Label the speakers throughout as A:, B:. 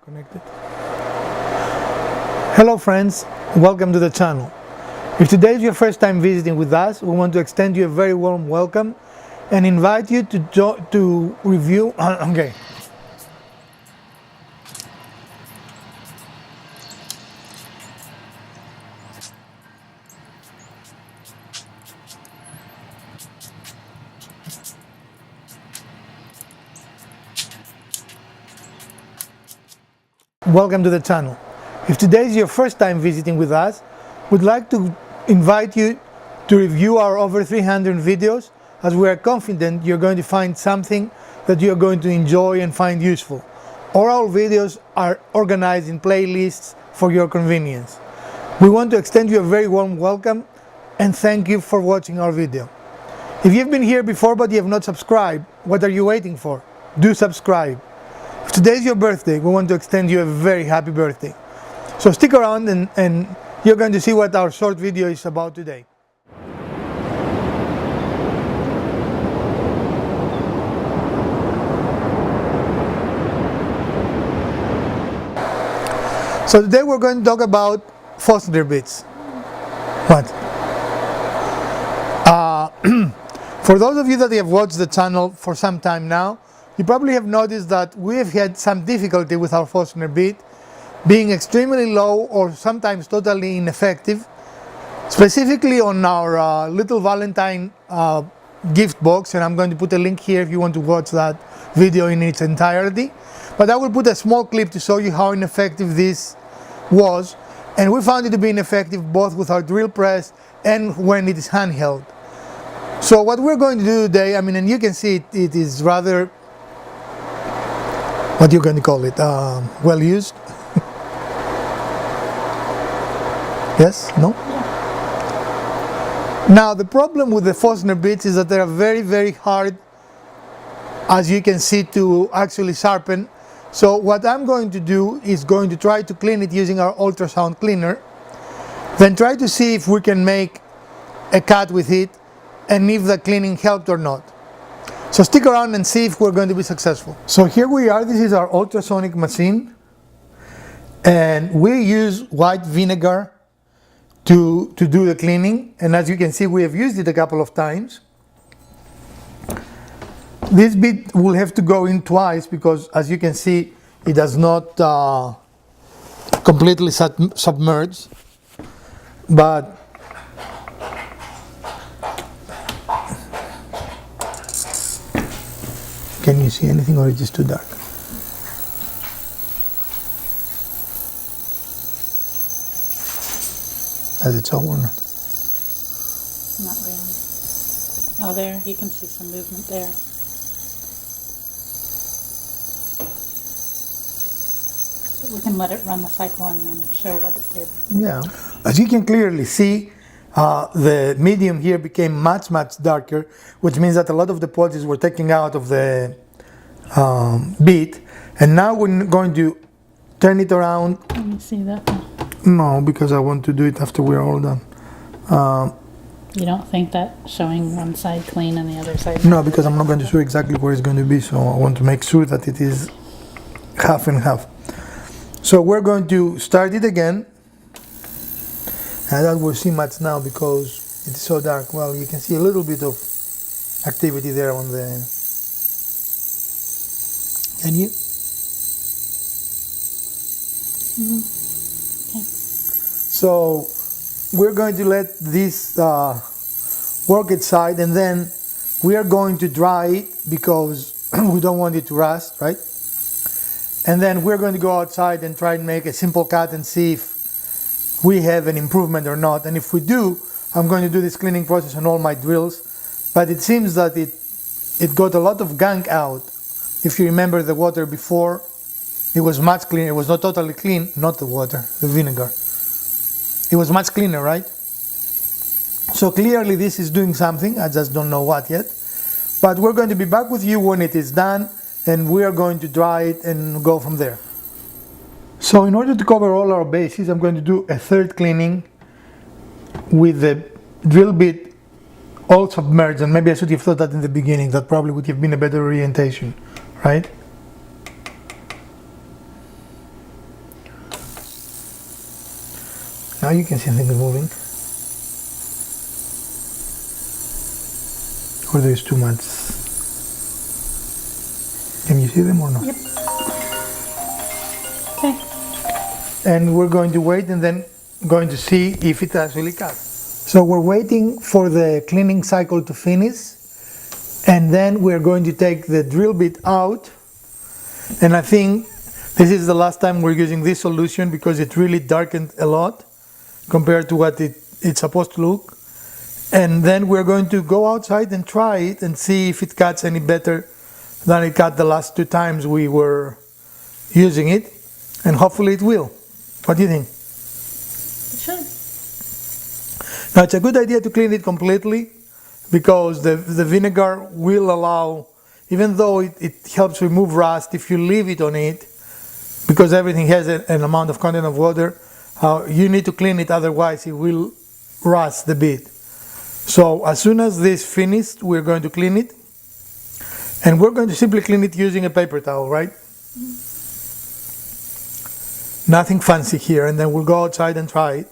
A: Connected. Hello friends, welcome to the channel. If today is your first time visiting with us, we want to extend you a very warm welcome and invite you to review okay. Welcome to the channel. If today is your first time visiting with us, we'd like to invite you to review our over 300 videos, as we are confident you're going to find something that you're going to enjoy and find useful. All our videos are organized in playlists for your convenience. We want to extend you a very warm welcome and thank you for watching our video. If you've been here before but you have not subscribed, what are you waiting for? Do subscribe. If today is your birthday, we want to extend you a very happy birthday. So stick around and you're going to see what our short video is about today. So today we're going to talk about fostner bits. What? For those of you that have watched the channel for some time now, you probably have noticed that we have had some difficulty with our fostner bit, being extremely low or sometimes totally ineffective, specifically on our little Valentine gift box, and I'm going to put a link here if you want to watch that video in its entirety. But I will put a small clip to show you how ineffective this was, and we found it to be ineffective both with our drill press and when it is handheld. So what we're going to do today, and you can see it is rather, what you're going to call it, well used. Yes? No? Yeah. Now the problem with the fostner bits is that they are very, very hard, as you can see, to actually sharpen. So what I'm going to do is going to try to clean it using our ultrasound cleaner, then try to see if we can make a cut with it and if the cleaning helped or not. So stick around and see if we're going to be successful. So here we are, this is our ultrasonic machine, and we use white vinegar to do the cleaning, and as you can see we have used it a couple of times. This bit will have to go in twice because, as you can see, it does not completely submerge, but can you see anything or is it too dark? Does it show or not?
B: Not really. Oh, there, you can see some movement there. We can let it run the cycle and then show what it did.
A: Yeah. As you can clearly see, the medium here became much darker, which means that a lot of the polish were taken out of the bit, and now we're going to turn it around.
B: Let me see that.
A: No, because I want to do it after we're all done.
B: You don't think that showing one side clean and the other side?
A: No, because I'm not going to show exactly where it's going to be, so I want to make sure that it is half and half. So we're going to start it again, and that will see much now because it's so dark. Well, you can see a little bit of activity there on the, can you?
B: Mm-hmm. Okay.
A: So we're going to let this work its side, and then we are going to dry it because we don't want it to rust, right? And then we're going to go outside and try and make a simple cut and see if we have an improvement or not. And if we do, I'm going to do this cleaning process on all my drills. But it seems that it got a lot of gunk out. If you remember the water before, it was much cleaner. It was not totally clean, not the water, the vinegar. It was much cleaner, right? So clearly this is doing something. I just don't know what yet. But we're going to be back with you when it is done, and we are going to dry it and go from there. So in order to cover all our bases, I'm going to do a third cleaning with the drill bit all submerged, and maybe I should have thought that in the beginning. That probably would have been a better orientation, right? Now you can see things moving. Or there's too much. Can you see them or not?
B: Yep. Okay.
A: And we're going to wait and then going to see if it actually cuts. So we're waiting for the cleaning cycle to finish, and then we're going to take the drill bit out. And I think this is the last time we're using this solution because it really darkened a lot compared to what it's supposed to look. And then we're going to go outside and try it and see if it cuts any better than it cut the last 2 times we were using it. And hopefully it will. What do you think?
B: It should.
A: Now it's a good idea to clean it completely because the vinegar will allow, even though it helps remove rust, if you leave it on it, because everything has an amount of content of water, you need to clean it, otherwise it will rust the bit. So as soon as this is finished, we're going to clean it, and we're going to simply clean it using a paper towel, right? Nothing fancy here, and then we'll go outside and try it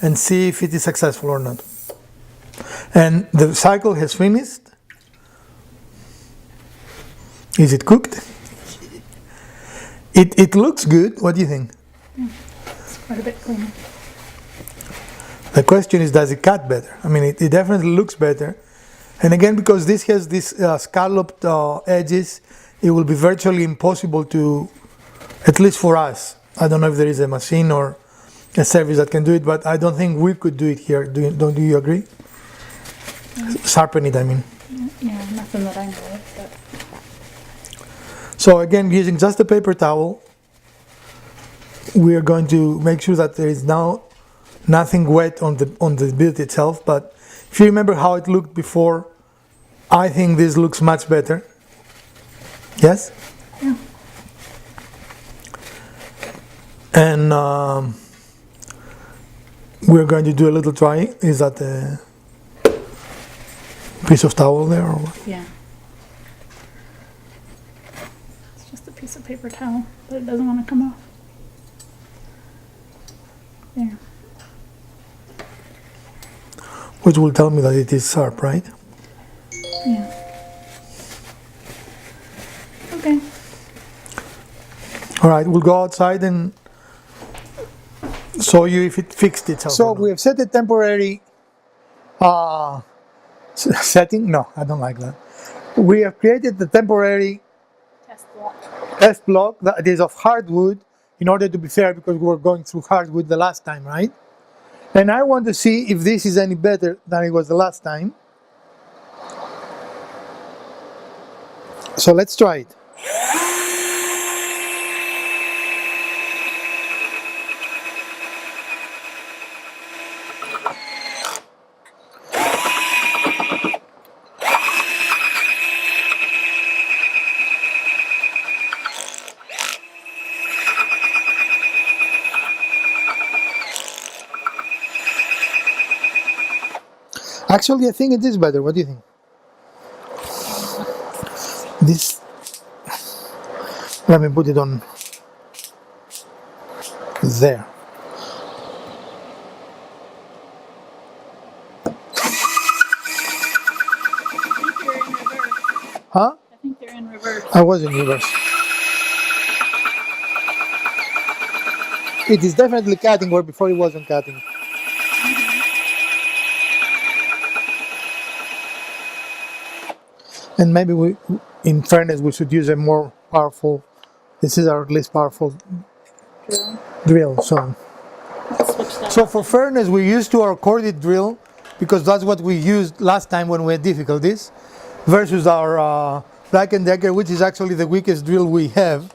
A: and see if it is successful or not. And the cycle has finished. Is it cooked? It looks good. What do you think?
B: It's quite a bit cleaner.
A: The question is, does it cut better? I mean, it definitely looks better. And again, because this has these scalloped edges, it will be virtually impossible to, at least for us. I don't know if there is a machine or a service that can do it, but I don't think we could do it here. Do you agree? Sharpen it, I mean.
B: Yeah, nothing that I know of. But
A: So again, using just a paper towel, we are going to make sure that there is now nothing wet on the bit itself. But if you remember how it looked before, I think this looks much better. Yes?
B: yeah.
A: And we're going to do a little try. Is that a piece of towel there or what?
B: Yeah. It's just a piece of paper towel, but it doesn't want to come off. There.
A: Which will tell me that it is sharp, right?
B: Yeah. Okay.
A: All right, we'll go outside and show you if it fixed itself. So we have set a temporary setting. No, I don't like that. We have created the temporary test block that is of hardwood in order to be fair, because we were going through hardwood the last time, right? And I want to see if this is any better than it was the last time. So let's try it. Actually, I think it is better. What do you think? This, let me put it on there. Huh?
B: I think they're in reverse.
A: I was in reverse. It is definitely cutting where before it wasn't cutting. And maybe we, in fairness, we should use a more powerful, this is our least powerful drill. So
B: Switch that.
A: for fairness, we used to our corded drill because that's what we used last time when we had difficulties, versus our Black & Decker, which is actually the weakest drill we have.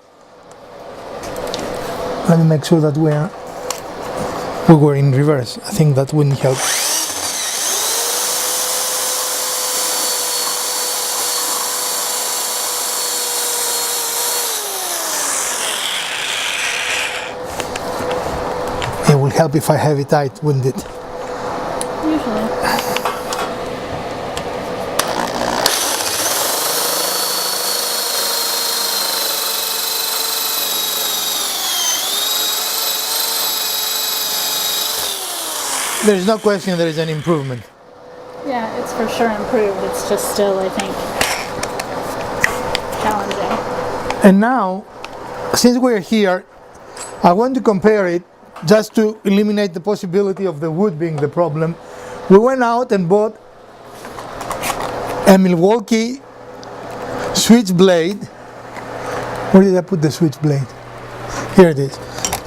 A: Let me make sure that we were in reverse. I think that wouldn't help. It will help if I have it tight, wouldn't it?
B: Usually.
A: there's no question there is an improvement.
B: Yeah, it's for sure improved. It's just still, I think, challenging.
A: And now, since we're here, I want to compare it just to eliminate the possibility of the wood being the problem. We went out and bought a Milwaukee Switchblade. Where did I put the Switchblade? Here it is.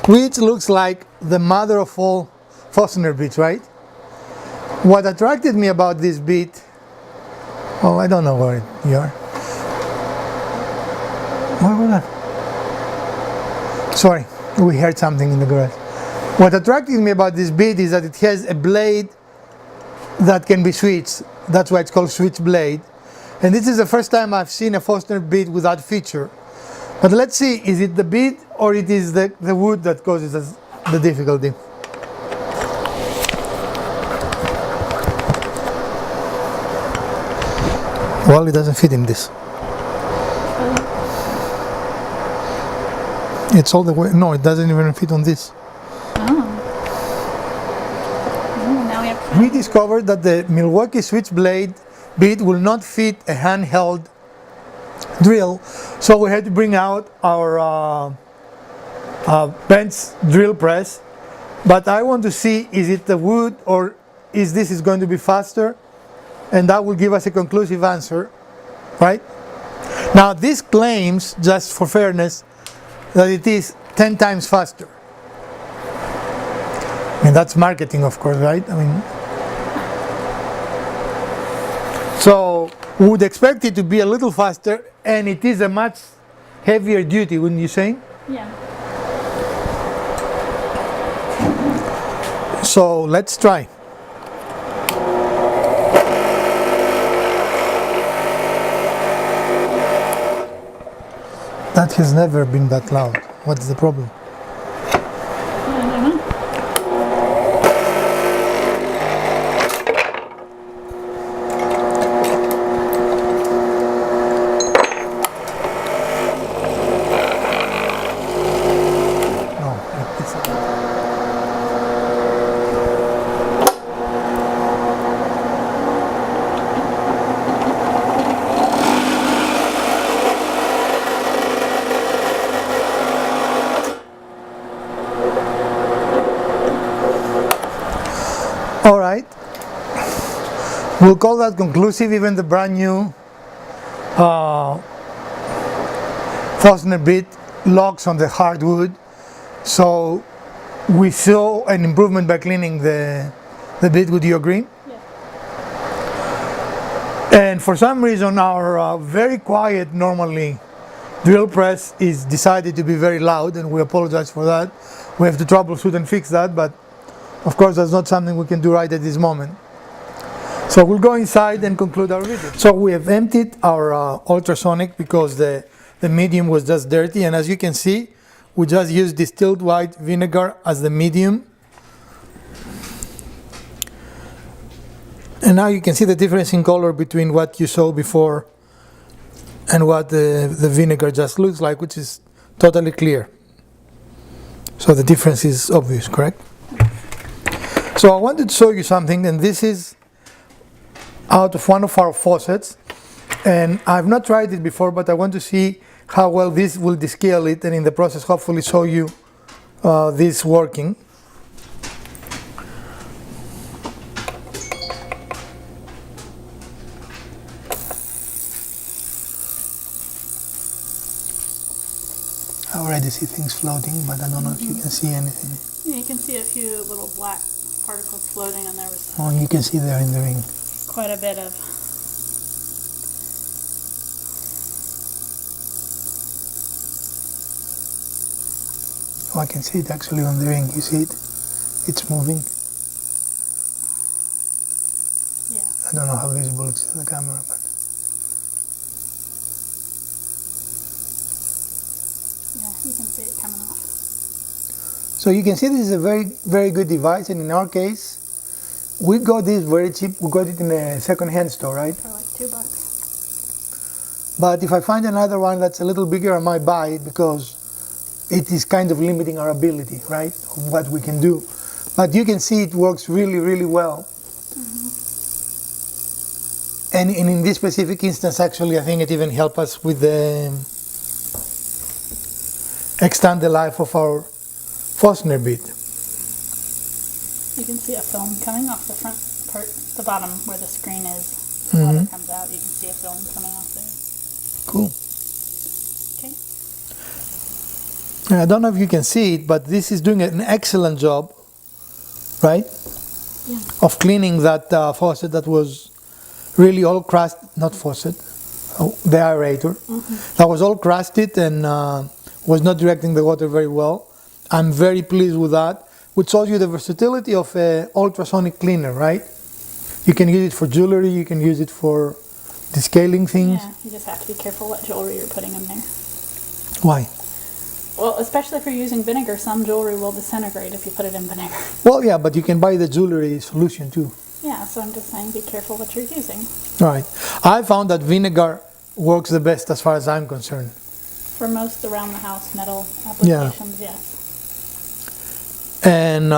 A: Which looks like the mother of all fostner bits, right? What attracted me about this bit, oh, I don't know where you are. Hold on. Sorry, we heard something in the garage. What attracted me about this bit is that it has a blade that can be switched. That's why it's called Switchblade. And this is the first time I've seen a fostner bit with that feature. But let's see, is it the bit or it is the wood that causes us the difficulty? Well, it doesn't fit in this. It's all the way, no, it doesn't even fit on this.
B: Now we have to
A: We discovered that the Milwaukee Switchblade bit will not fit a handheld drill, so we had to bring out our bench drill press. But I want to see, is it the wood or is this going to be faster? And that will give us a conclusive answer, right? Now this claims, just for fairness, that it is 10 times faster. And that's marketing, of course, right? I mean, so we would expect it to be a little faster, and it is a much heavier duty, wouldn't you say?
B: Yeah.
A: So let's try. That has never been that loud. What's the problem?
B: I don't know.
A: No, it's not. All right, we'll call that conclusive. Even the brand new Fostner bit locks on the hardwood, so we saw an improvement by cleaning the bit. Would you agree?
B: Yeah.
A: And for some reason, our very quiet, normally drill press is decided to be very loud, and we apologize for that. We have to troubleshoot and fix that, but of course, that's not something we can do right at this moment. So we'll go inside and conclude our video. So we have emptied our ultrasonic because the medium was just dirty. And as you can see, we just used distilled white vinegar as the medium. And now you can see the difference in color between what you saw before and what the vinegar just looks like, which is totally clear. So the difference is obvious, correct? So I wanted to show you something, and this is out of one of our faucets, and I've not tried it before, but I want to see how well this will descale it, and in the process hopefully show you this working. I already see things floating, but I don't know if you can see anything.
B: Yeah, you can see a few little black particles floating, and there was
A: Oh, you can see there in the ring.
B: quite a bit of.
A: Oh, I can see it actually on the ring. You see it? It's moving.
B: Yeah.
A: I don't know how visible it's in the camera, but
B: Yeah, you can see it coming off.
A: so you can see this is a very good device, and in our case, we got this very cheap. We got it in a second-hand store, right?
B: For like $2.
A: But if I find another one that's a little bigger, I might buy it because it is kind of limiting our ability, right, of what we can do. But you can see it works really, really well. And in this specific instance, actually, I think it even helped us with the extend the life of our fostner bit.
B: You can see a film coming off the front part, the bottom where the screen is. When it comes out, you can see a film coming off there.
A: Cool.
B: Okay.
A: I don't know if you can see it, but this is doing an excellent job, right?
B: Yeah.
A: Of cleaning that faucet that was really all crusted, not faucet, the aerator. That was all crusted and was not directing the water very well. I'm very pleased with that, which shows you the versatility of an ultrasonic cleaner, right? You can use it for jewelry, you can use it for descaling things.
B: Yeah, you just have to be careful what jewelry you're putting in there.
A: Why?
B: Well, especially if you're using vinegar, some jewelry will disintegrate if you put it in vinegar.
A: Well, yeah, but you can buy the jewelry solution too.
B: Yeah, so I'm just saying be careful what you're using.
A: All right. I found that vinegar works the best as far as I'm concerned.
B: For most around the house metal applications, yes.
A: And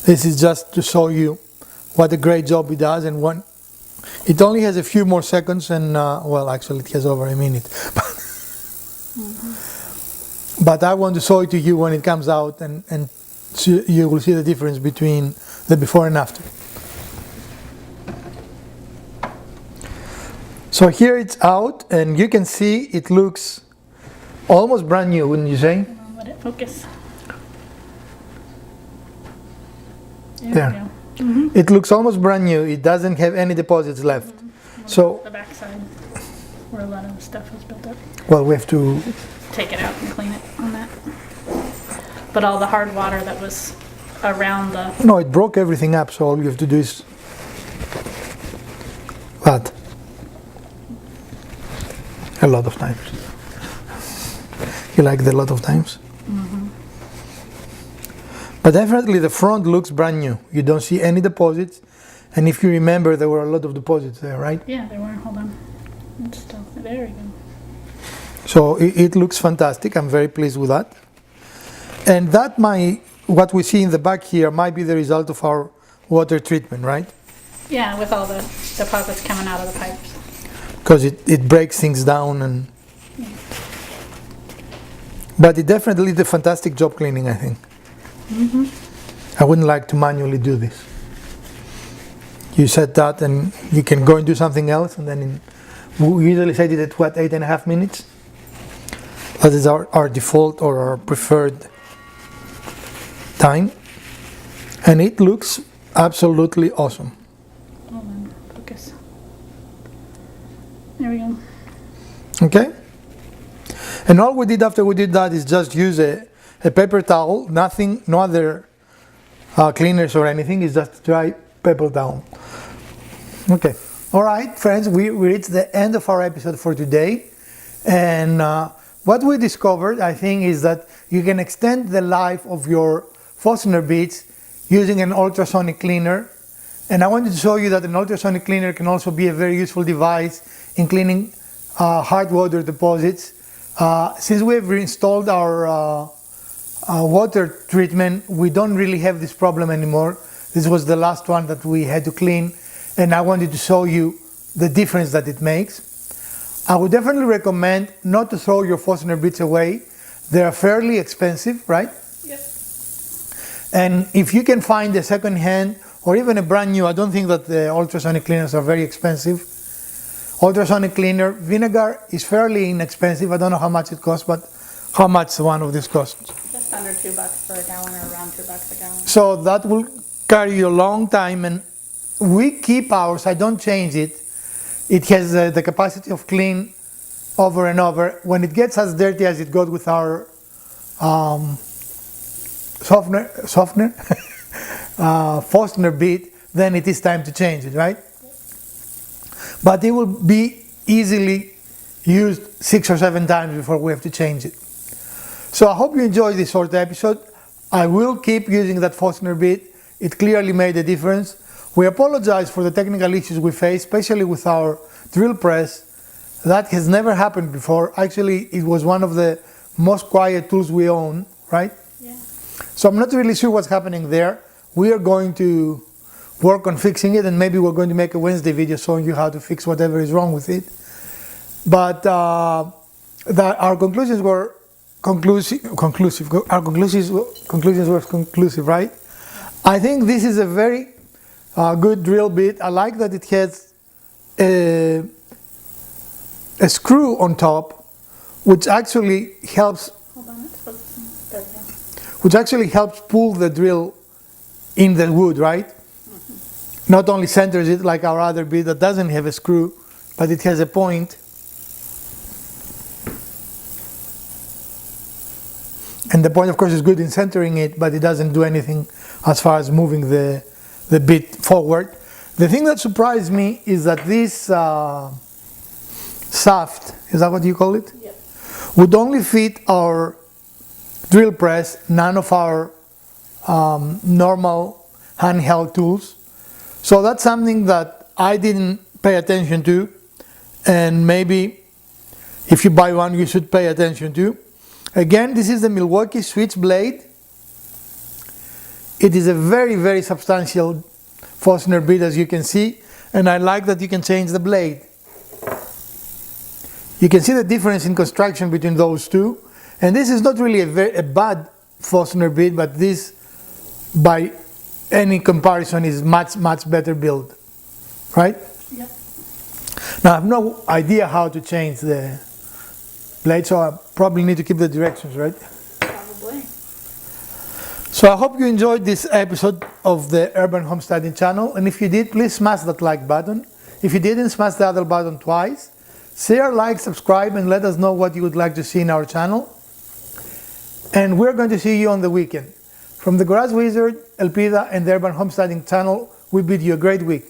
A: this is just to show you what a great job it does. And when it only has a few more seconds, and well, actually, it has over a minute. But I want to show it to you when it comes out, and you will see the difference between the before and after. So here it's out, and you can see it looks almost brand new, wouldn't you say?
B: Let it focus.
A: There. It looks almost brand new. It doesn't have any deposits left. So
B: the back side where a lot of the stuff was built up.
A: Well, we have to
B: take it out and clean it on that. But all the hard water that was around the...
A: No, it broke everything up, so all you have to do is that. A lot of times. You like the lot of times? But definitely the front looks brand new. You don't see any deposits. And if you remember, there were a lot of deposits there, right?
B: Yeah, there were. Hold on. It's still, there we go.
A: So it looks fantastic. I'm very pleased with that. And that what we see in the back here might be the result of our water treatment, right?
B: Yeah, with all the deposits coming out of the pipes.
A: Because it breaks things down and...
B: Yeah.
A: But it definitely did a fantastic job cleaning, I think. I wouldn't like to manually do this. You set that and you can go and do something else, and then we usually set it at what, 8.5 minutes? That is our default or our preferred time. And it looks absolutely awesome.
B: Hold on, focus. There we go.
A: Okay? And all we did after we did that is just use a paper towel, nothing, no other cleaners or anything, it's just dry paper towel. Okay. All right, friends, we reached the end of our episode for today. And what we discovered, I think, is that you can extend the life of your fostner bits using an ultrasonic cleaner. And I wanted to show you that an ultrasonic cleaner can also be a very useful device in cleaning hard water deposits. Since we have reinstalled our water treatment, we don't really have this problem anymore. This was the last one that we had to clean, and I wanted to show you the difference that it makes. I would definitely recommend not to throw your fostner bits away. They are fairly expensive, right?
B: Yep.
A: And if you can find a second hand or even a brand new, I don't think that the ultrasonic cleaners are very expensive. Ultrasonic cleaner, vinegar is fairly inexpensive. I don't know how much it costs, but how much one of these costs?
B: Just under $2 for a gallon, or around $2 a gallon.
A: So that will carry you a long time, and we keep ours. I don't change it. It has the capacity of clean over and over. When it gets as dirty as it got with our fostner bit, then it is time to change it, right? But it will be easily used 6 or 7 times before we have to change it. So I hope you enjoyed this short episode. I will keep using that fostner bit. It clearly made a difference. We apologize for the technical issues we faced, especially with our drill press. That has never happened before. Actually, it was one of the most quiet tools we own, right?
B: Yeah.
A: So I'm not really sure what's happening there. We are going to work on fixing it, and maybe we're going to make a Wednesday video showing you how to fix whatever is wrong with it. But our conclusions were conclusive. Our conclusions were conclusive, right? I think this is a very good drill bit. I like that it has a screw on top, which actually helps.
B: Hold on, it's focusing. There we go.
A: Which actually helps pull the drill in the wood, right? Mm-hmm. Not only centers it like our other bit that doesn't have a screw, but it has a point. And the point, of course, is good in centering it, but it doesn't do anything as far as moving the bit forward. The thing that surprised me is that this shaft, is that what you call it?
B: Yep.
A: Would only fit our drill press, none of our normal handheld tools. So that's something that I didn't pay attention to, and maybe if you buy one you should pay attention to. Again, this is the Milwaukee Switchblade. It is a very, very substantial Fostner bit, as you can see, and I like that you can change the blade. You can see the difference in construction between those two, and this is not really a bad Fostner bit, but this, by any comparison, is much better built, right?
B: Yep.
A: Now I have no idea how to change the blade, so I probably need to keep the directions, right?
B: Probably.
A: So I hope you enjoyed this episode of the Urban Homesteading channel, and if you did, please smash that like button. If you didn't, smash the other button twice. Share, like, subscribe, and let us know what you would like to see in our channel. And we're going to see you on the weekend. From the Garage Wizard, Elpida, and the Urban Homesteading channel, we bid you a great week.